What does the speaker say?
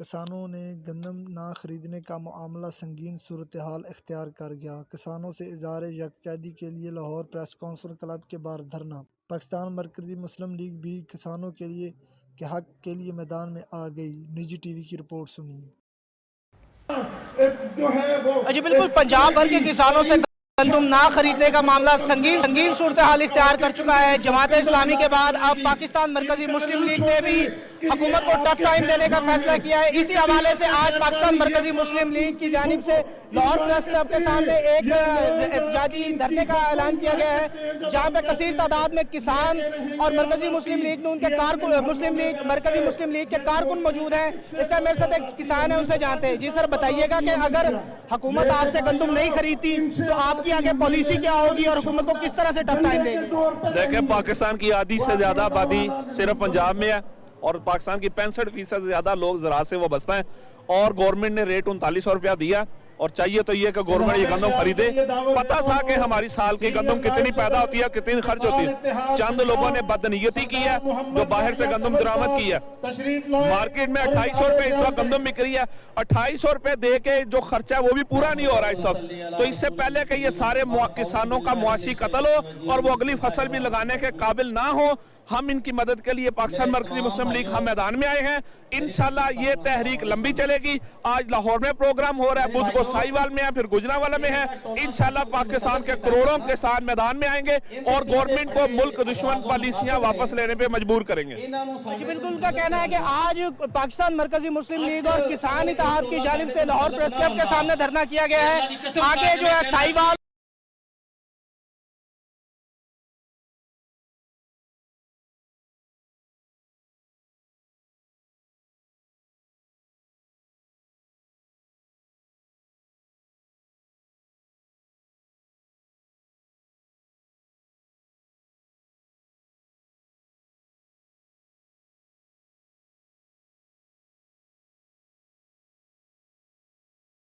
किसानों ने गंदम ना खरीदने का मामला संगीन सूरत-ए-हाल इख्तियार कर गया। किसानों से इज़हार यकजहती के लिए लाहौर प्रेस काउंसिल क्लब के बाहर धरना। पाकिस्तान मरकज़ी मुस्लिम लीग भी किसानों के हक के लिए मैदान में आ गई। निजी टीवी की रिपोर्ट सुनिए। जी बिल्कुल, पंजाब भर के किसानों से गंदम ना खरीदने का मामला संगीन सूरत हाल इख्तियार कर चुका है। जमात इस्लामी के बाद अब पाकिस्तान मरकजी मुस्लिम लीग ने भी हुकूमत को टफ टाइम देने का फैसला किया है। इसी हवाले से आज पाकिस्तान मरकजी मुस्लिम लीग की जानिब से लाहौर प्रेस क्लब के सामने एक एहतजाजी धरने का ऐलान किया गया है, जहाँ पे कसीर तादाद में किसान और मरकजी मुस्लिम लीग उनके कारकुन मरकजी मुस्लिम लीग के कारकुन मौजूद हैं। इससे मेरे साथ एक किसान है, उनसे जानते हैं। जी सर, बताइएगा कि अगर हुकूमत आपसे गंदम नहीं खरीदती तो आपकी आगे पॉलिसी क्या होगी और हुकूमत को किस तरह से टफ टाइम देगी? देखिए, पाकिस्तान की आधी से ज्यादा आबादी सिर्फ पंजाब में है और पाकिस्तान की 65% से ज्यादा लोग ज़राअत से वाबस्ता हैं और गवर्नमेंट ने रेट 3900 रुपया दिया और चाहिए तो ये कि गवर्नमेंट ये गंदम खरीदे। पता था कि हमारी साल की गंदम कितनी पैदा होती है, कितनी खर्च होती है। चंद लोगों ने बदनीयती की है जो बाहर से गंदम दरामद की है। मार्केट में 2800 रुपए इस वक्त गंदम बिक रही है। 2800 रुपए दे के जो खर्चा है वो भी पूरा नहीं हो रहा है इस वक्त। तो इससे पहले कि ये सारे किसानों का मुआशी कत्ल हो और वो अगली फसल भी लगाने के काबिल ना हो, हम इनकी मदद के लिए पाकिस्तान मरकजी मुस्लिम लीग हम मैदान में आए हैं। इंशाल्लाह ये तहरीक लंबी चलेगी। आज लाहौर में प्रोग्राम हो रहा है, बुध को साहिवाल में है, फिर गुजरांवाला में है। इंशाल्लाह पाकिस्तान के करोड़ों किसान मैदान में आएंगे और गवर्नमेंट को मुल्क दुश्मन पॉलिसियां वापस लेने पे मजबूर करेंगे। जी बिल्कुल, उनका कहना है कि आज पाकिस्तान मरकजी मुस्लिम लीग और किसान इत्तेहाद की जानिब से लाहौर प्रेस क्लब के सामने धरना किया गया है। आगे जो है साहिवाल